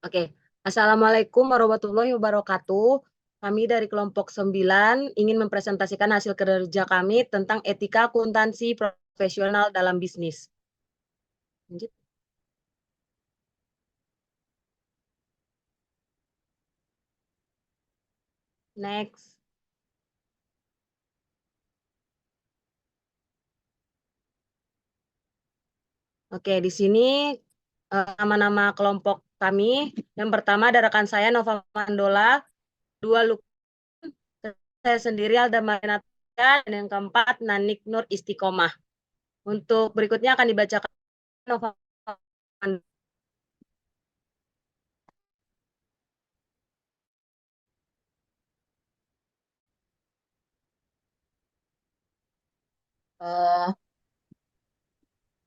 Oke, Assalamualaikum warahmatullahi wabarakatuh. Kami dari kelompok 9 ingin mempresentasikan hasil kerja kami tentang etika akuntansi profesional dalam bisnis. Lanjut. Next. Oke, di sini nama-nama kelompok kami. Yang pertama ada rekan saya Nova Mandola, dua saya sendiri Alda Marina, dan yang keempat Nanik Nur Istiqomah. Untuk berikutnya akan dibacakan Nova Mandola. eh,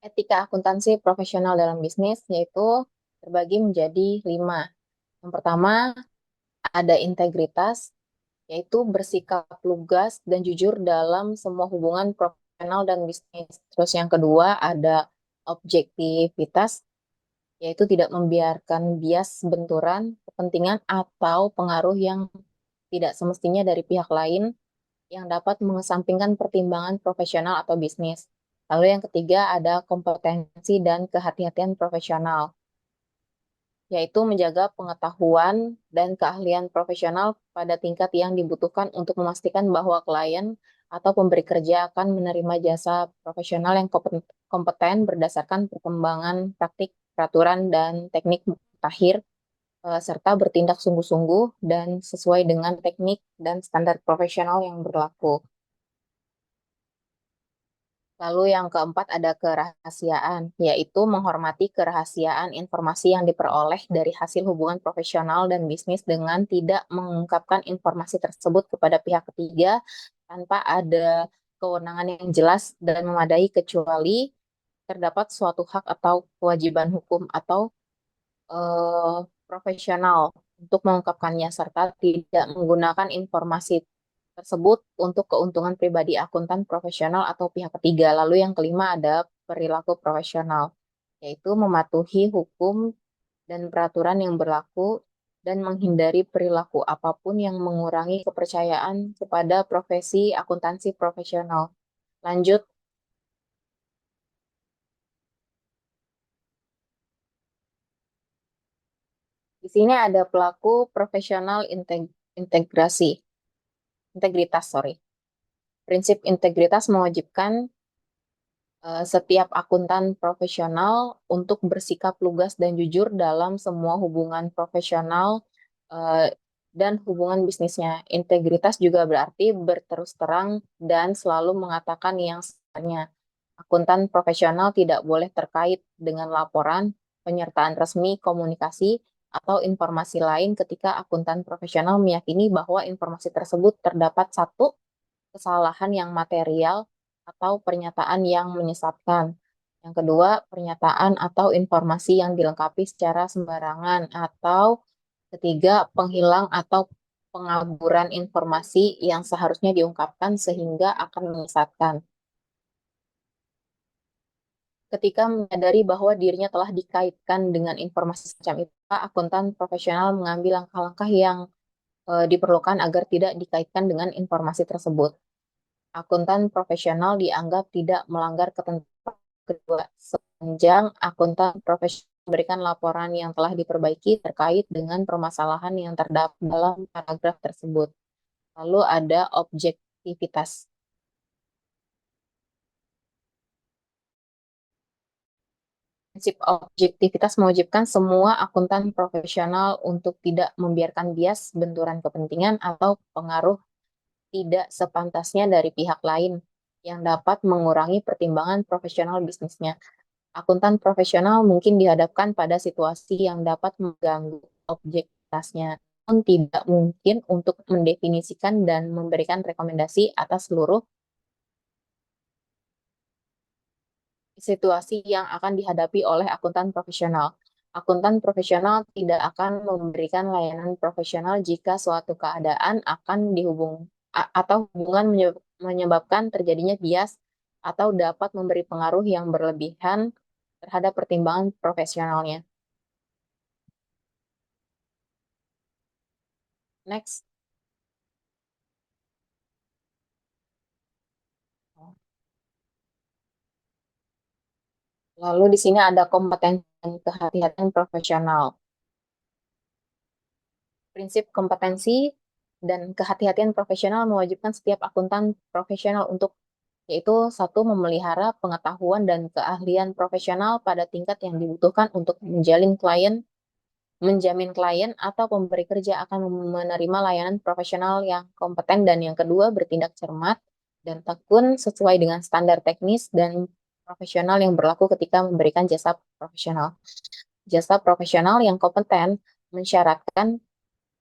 Etika akuntansi profesional dalam bisnis yaitu terbagi menjadi 5. Yang pertama ada integritas, yaitu bersikap lugas dan jujur dalam semua hubungan profesional dan bisnis. Terus yang kedua ada objektivitas, yaitu tidak membiarkan bias benturan, kepentingan atau pengaruh yang tidak semestinya dari pihak lain yang dapat mengesampingkan pertimbangan profesional atau bisnis. Lalu yang ketiga ada kompetensi dan kehati-hatian profesional, yaitu menjaga pengetahuan dan keahlian profesional pada tingkat yang dibutuhkan untuk memastikan bahwa klien atau pemberi kerja akan menerima jasa profesional yang kompeten berdasarkan perkembangan praktik, peraturan, dan teknik mutakhir, serta bertindak sungguh-sungguh dan sesuai dengan teknik dan standar profesional yang berlaku. Lalu yang keempat ada kerahasiaan, yaitu menghormati kerahasiaan informasi yang diperoleh dari hasil hubungan profesional dan bisnis dengan tidak mengungkapkan informasi tersebut kepada pihak ketiga tanpa ada kewenangan yang jelas dan memadai kecuali terdapat suatu hak atau kewajiban hukum atau eh, profesional untuk mengungkapkannya serta tidak menggunakan informasi tersebut untuk keuntungan pribadi akuntan profesional atau pihak ketiga. Lalu yang kelima ada perilaku profesional, yaitu mematuhi hukum dan peraturan yang berlaku dan menghindari perilaku apapun yang mengurangi kepercayaan kepada profesi akuntansi profesional. Lanjut, di sini ada pelaku profesional integrasi, integritas, sorry. Prinsip integritas mewajibkan setiap akuntan profesional untuk bersikap lugas dan jujur dalam semua hubungan profesional eh, dan hubungan bisnisnya. Integritas juga berarti berterus terang dan selalu mengatakan yang sebenarnya. Akuntan profesional tidak boleh terkait dengan laporan, penyertaan resmi, komunikasi, atau informasi lain ketika akuntan profesional meyakini bahwa informasi tersebut terdapat satu kesalahan yang material atau pernyataan yang menyesatkan. Yang kedua, pernyataan atau informasi yang dilengkapi secara sembarangan. Atau ketiga, penghilang atau pengaburan informasi yang seharusnya diungkapkan sehingga akan menyesatkan. Ketika menyadari bahwa dirinya telah dikaitkan dengan informasi semacam itu, akuntan profesional mengambil langkah-langkah yang diperlukan agar tidak dikaitkan dengan informasi tersebut. Akuntan profesional dianggap tidak melanggar ketentuan kedua sepanjang akuntan profesional memberikan laporan yang telah diperbaiki terkait dengan permasalahan yang terdapat dalam paragraf tersebut. Lalu ada objektivitas. Prinsip objektivitas mewajibkan semua akuntan profesional untuk tidak membiarkan bias, benturan kepentingan, atau pengaruh tidak sepantasnya dari pihak lain yang dapat mengurangi pertimbangan profesional bisnisnya. Akuntan profesional mungkin dihadapkan pada situasi yang dapat mengganggu objektivitasnya, namun tidak mungkin untuk mendefinisikan dan memberikan rekomendasi atas seluruh situasi yang akan dihadapi oleh akuntan profesional. Akuntan profesional tidak akan memberikan layanan profesional jika suatu keadaan akan atau hubungan menyebabkan terjadinya bias atau dapat memberi pengaruh yang berlebihan terhadap pertimbangan profesionalnya. Next. Lalu di sini ada kompetensi dan kehati-hatian profesional. Prinsip kompetensi dan kehati-hatian profesional mewajibkan setiap akuntan profesional untuk yaitu satu, memelihara pengetahuan dan keahlian profesional pada tingkat yang dibutuhkan untuk menjamin klien atau pemberi kerja akan menerima layanan profesional yang kompeten, dan yang kedua, bertindak cermat dan tekun sesuai dengan standar teknis dan profesional yang berlaku ketika memberikan jasa profesional. Jasa profesional yang kompeten mensyaratkan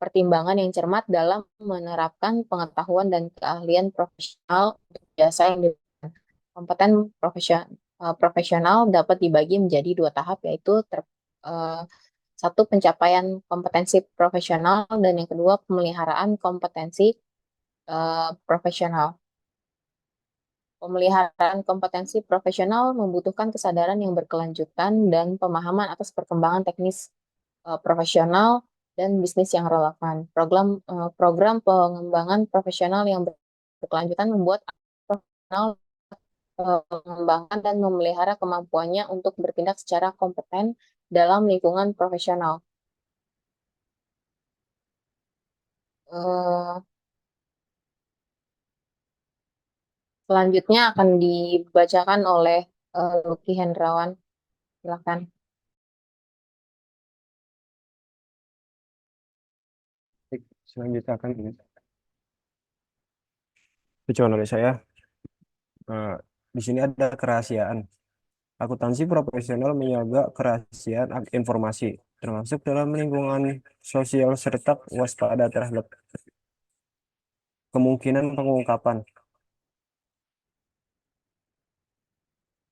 pertimbangan yang cermat dalam menerapkan pengetahuan dan keahlian profesional untuk jasa yang diberikan. Kompeten profesional dapat dibagi menjadi dua tahap, yaitu eh, satu, pencapaian kompetensi profesional, dan yang kedua, pemeliharaan kompetensi profesional. Pemeliharaan kompetensi profesional membutuhkan kesadaran yang berkelanjutan dan pemahaman atas perkembangan teknis profesional dan bisnis yang relevan. Program pengembangan profesional yang berkelanjutan membuat profesional mengembangkan dan memelihara kemampuannya untuk bertindak secara kompeten dalam lingkungan profesional. Eh, Selanjutnya akan dibacakan oleh Lucky Hendrawan. Silakan. Baik, selanjutnya akan dibacakan oleh saya. Eh, di sini ada kerahasiaan. Akuntansi profesional menjaga kerahasiaan informasi, termasuk dalam lingkungan sosial serta waspada terhadap kemungkinan pengungkapan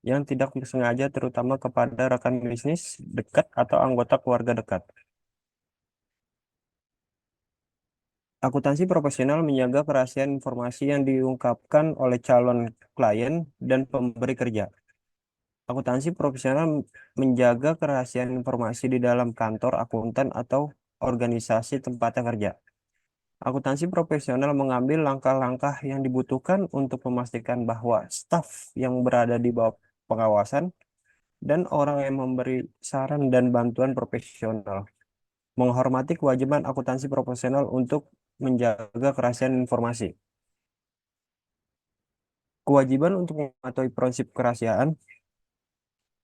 yang tidak sengaja, terutama kepada rekan bisnis dekat atau anggota keluarga dekat. Akuntansi profesional menjaga kerahasiaan informasi yang diungkapkan oleh calon klien dan pemberi kerja. Akuntansi profesional menjaga kerahasiaan informasi di dalam kantor akuntan atau organisasi tempatnya kerja. Akuntansi profesional mengambil langkah-langkah yang dibutuhkan untuk memastikan bahwa staf yang berada di bawah pengawasan dan orang yang memberi saran dan bantuan profesional menghormati kewajiban akuntansi profesional untuk menjaga kerahasiaan informasi. Kewajiban untuk mematuhi prinsip kerahasiaan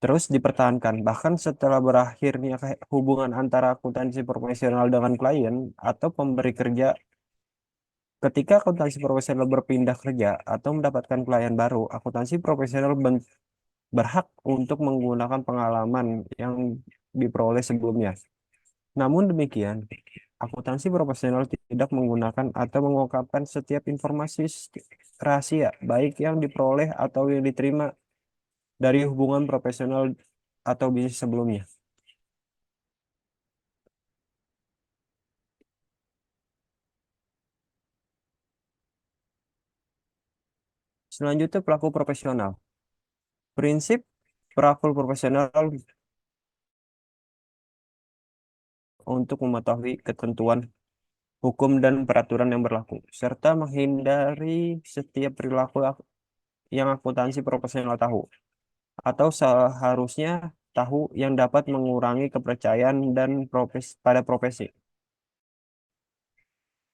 terus dipertahankan bahkan setelah berakhirnya hubungan antara akuntansi profesional dengan klien atau pemberi kerja. Ketika akuntansi profesional berpindah kerja atau mendapatkan klien baru, akuntansi profesional berhak untuk menggunakan pengalaman yang diperoleh sebelumnya. Namun demikian, akuntansi profesional tidak menggunakan atau mengungkapkan setiap informasi rahasia, baik yang diperoleh atau yang diterima dari hubungan profesional atau bisnis sebelumnya. Selanjutnya, pelaku profesional. Prinsip pelaku profesional untuk mematuhi ketentuan hukum dan peraturan yang berlaku, serta menghindari setiap perilaku yang akuntansi profesional tahu atau seharusnya tahu yang dapat mengurangi kepercayaan dan pada profesi.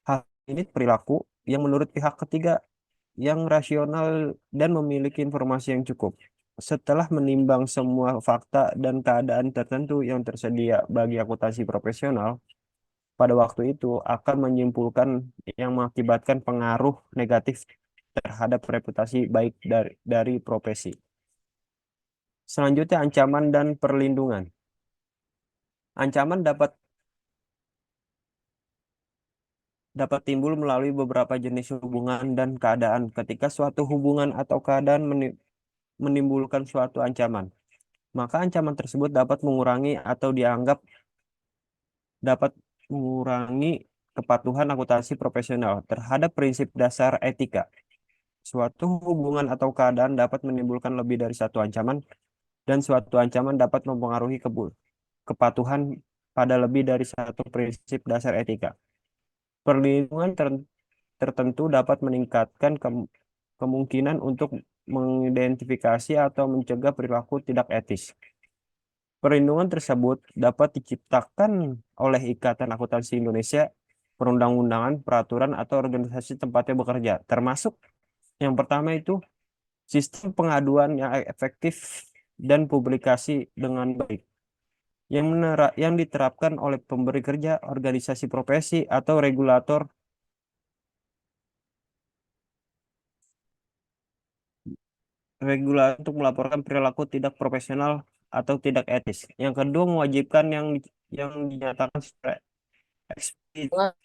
Hal ini perilaku yang menurut pihak ketiga yang rasional dan memiliki informasi yang cukup. Setelah menimbang semua fakta dan keadaan tertentu yang tersedia bagi akuntansi profesional, pada waktu itu akan menyimpulkan yang mengakibatkan pengaruh negatif terhadap reputasi baik dari profesi. Selanjutnya, ancaman dan perlindungan. Ancaman dapat timbul melalui beberapa jenis hubungan dan keadaan. Ketika suatu hubungan atau keadaan menimbulkan suatu ancaman, maka ancaman tersebut dapat mengurangi atau dianggap dapat mengurangi kepatuhan akuntansi profesional terhadap prinsip dasar etika. Suatu hubungan atau keadaan dapat menimbulkan lebih dari satu ancaman, dan suatu ancaman dapat mempengaruhi kepatuhan pada lebih dari satu prinsip dasar etika. Perlindungan tertentu dapat meningkatkan kemungkinan untuk mengidentifikasi atau mencegah perilaku tidak etis. Perlindungan tersebut dapat diciptakan oleh Ikatan Akuntansi Indonesia, perundang-undangan, peraturan, atau organisasi tempatnya bekerja. Termasuk yang pertama itu sistem pengaduan yang efektif dan publikasi dengan baik. Yang diterapkan oleh pemberi kerja, organisasi profesi, atau regulator untuk melaporkan perilaku tidak profesional atau tidak etis. Yang kedua, mewajibkan yang dinyatakan secara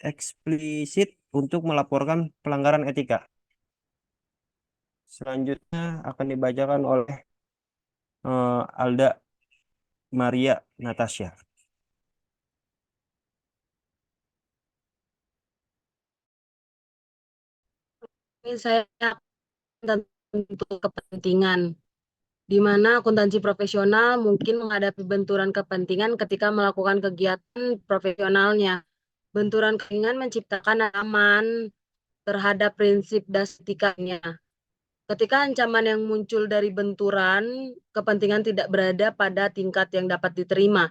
eksplisit untuk melaporkan pelanggaran etika. Selanjutnya akan dibacakan oleh Alda Maria Natasha. Ini saya akan tentu kepentingan, di mana akuntansi profesional mungkin menghadapi benturan kepentingan ketika melakukan kegiatan profesionalnya. Benturan kepentingan menciptakan aman terhadap prinsip dasar etikanya. Ketika ancaman yang muncul dari benturan kepentingan tidak berada pada tingkat yang dapat diterima,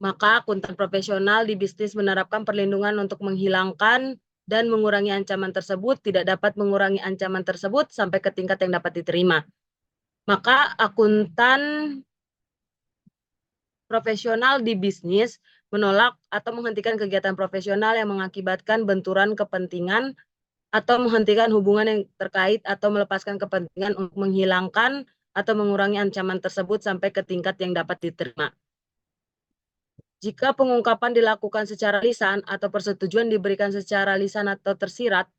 maka akuntan profesional di bisnis menerapkan perlindungan untuk menghilangkan dan mengurangi ancaman tersebut, tidak dapat mengurangi ancaman tersebut sampai ke tingkat yang dapat diterima. Maka akuntan profesional di bisnis menolak atau menghentikan kegiatan profesional yang mengakibatkan benturan kepentingan atau menghentikan hubungan yang terkait atau melepaskan kepentingan untuk menghilangkan atau mengurangi ancaman tersebut sampai ke tingkat yang dapat diterima. Jika pengungkapan dilakukan secara lisan atau persetujuan diberikan secara lisan atau tersirat,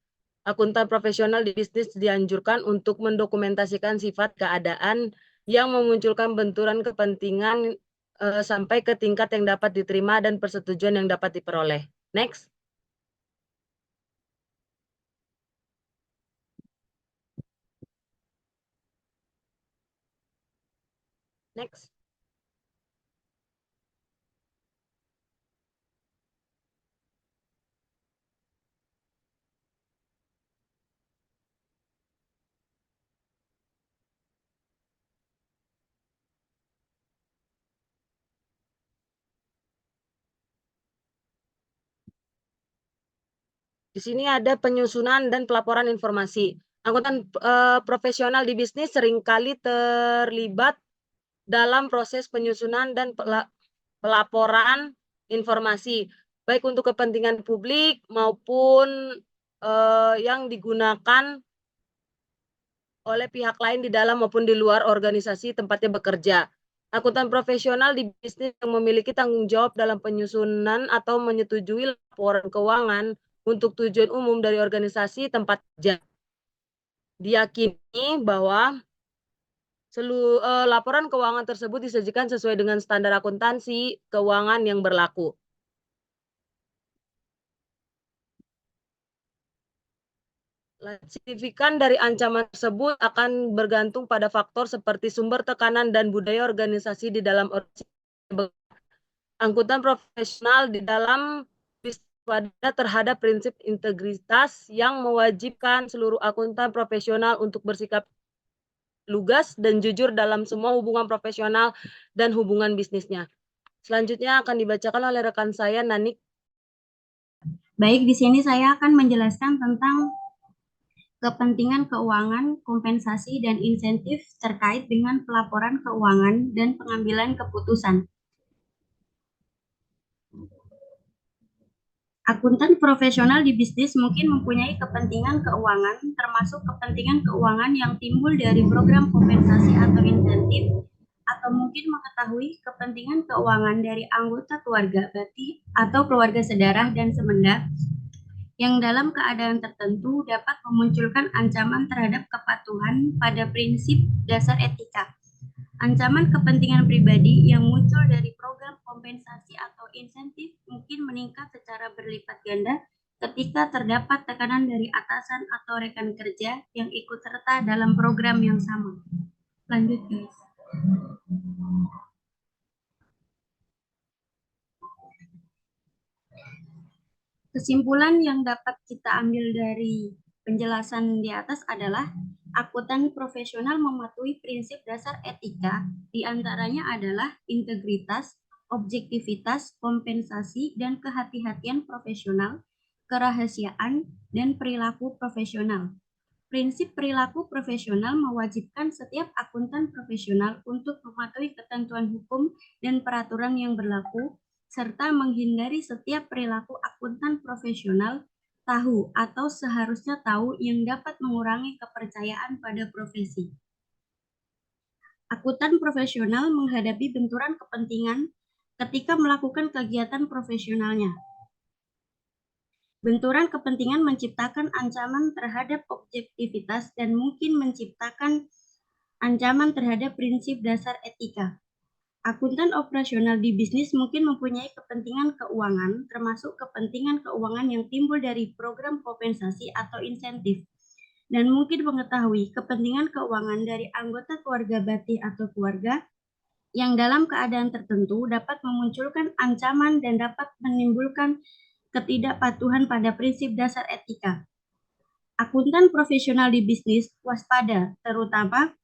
akuntan profesional di bisnis dianjurkan untuk mendokumentasikan sifat keadaan yang memunculkan benturan kepentingan sampai ke tingkat yang dapat diterima dan persetujuan yang dapat diperoleh. Next. Next. Di sini ada penyusunan dan pelaporan informasi. Akuntan profesional di bisnis seringkali terlibat dalam proses penyusunan dan pelaporan informasi, baik untuk kepentingan publik maupun yang digunakan oleh pihak lain di dalam maupun di luar organisasi tempatnya bekerja. Akuntan profesional di bisnis yang memiliki tanggung jawab dalam penyusunan atau menyetujui laporan keuangan untuk tujuan umum dari organisasi tempat kerja. Diyakini bahwa seluruh laporan keuangan tersebut disajikan sesuai dengan standar akuntansi keuangan yang berlaku. Signifikan dari ancaman tersebut akan bergantung pada faktor seperti sumber tekanan dan budaya organisasi di dalam organisasi. Angkutan profesional di dalam waspada terhadap prinsip integritas yang mewajibkan seluruh akuntan profesional untuk bersikap lugas dan jujur dalam semua hubungan profesional dan hubungan bisnisnya. Selanjutnya akan dibacakan oleh rekan saya, Nanik. Baik, di sini saya akan menjelaskan tentang kepentingan keuangan, kompensasi, dan insentif terkait dengan pelaporan keuangan dan pengambilan keputusan. Akuntan profesional di bisnis mungkin mempunyai kepentingan keuangan, termasuk kepentingan keuangan yang timbul dari program kompensasi atau insentif, atau mungkin mengetahui kepentingan keuangan dari anggota keluarga berarti atau keluarga sedarah dan semenda yang dalam keadaan tertentu dapat memunculkan ancaman terhadap kepatuhan pada prinsip dasar etika. Ancaman kepentingan pribadi yang muncul dari program kompensasi atau insentif mungkin meningkat secara berlipat ganda ketika terdapat tekanan dari atasan atau rekan kerja yang ikut serta dalam program yang sama. Lanjut, guys. Kesimpulan yang dapat kita ambil dari penjelasan di atas adalah akuntan profesional mematuhi prinsip dasar etika, di antaranya adalah integritas, objektivitas, kompensasi, dan kehati-hatian profesional, kerahasiaan, dan perilaku profesional. Prinsip perilaku profesional mewajibkan setiap akuntan profesional untuk mematuhi ketentuan hukum dan peraturan yang berlaku, serta menghindari setiap perilaku akuntan profesional tahu atau seharusnya tahu yang dapat mengurangi kepercayaan pada profesi. Akuntan profesional menghadapi benturan kepentingan ketika melakukan kegiatan profesionalnya. Benturan kepentingan menciptakan ancaman terhadap objektivitas dan mungkin menciptakan ancaman terhadap prinsip dasar etika. Akuntan operasional di bisnis mungkin mempunyai kepentingan keuangan, termasuk kepentingan keuangan yang timbul dari program kompensasi atau insentif, dan mungkin mengetahui kepentingan keuangan dari anggota keluarga bakti atau keluarga yang dalam keadaan tertentu dapat memunculkan ancaman dan dapat menimbulkan ketidakpatuhan pada prinsip dasar etika. Akuntan profesional di bisnis waspada, terutama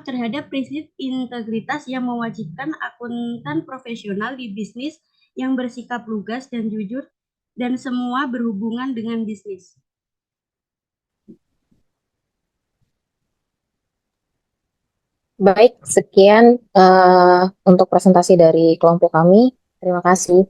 terhadap prinsip integritas yang mewajibkan akuntan profesional di bisnis yang bersikap lugas dan jujur dan semua berhubungan dengan bisnis. Baik, sekian untuk presentasi dari kelompok kami. Terima kasih.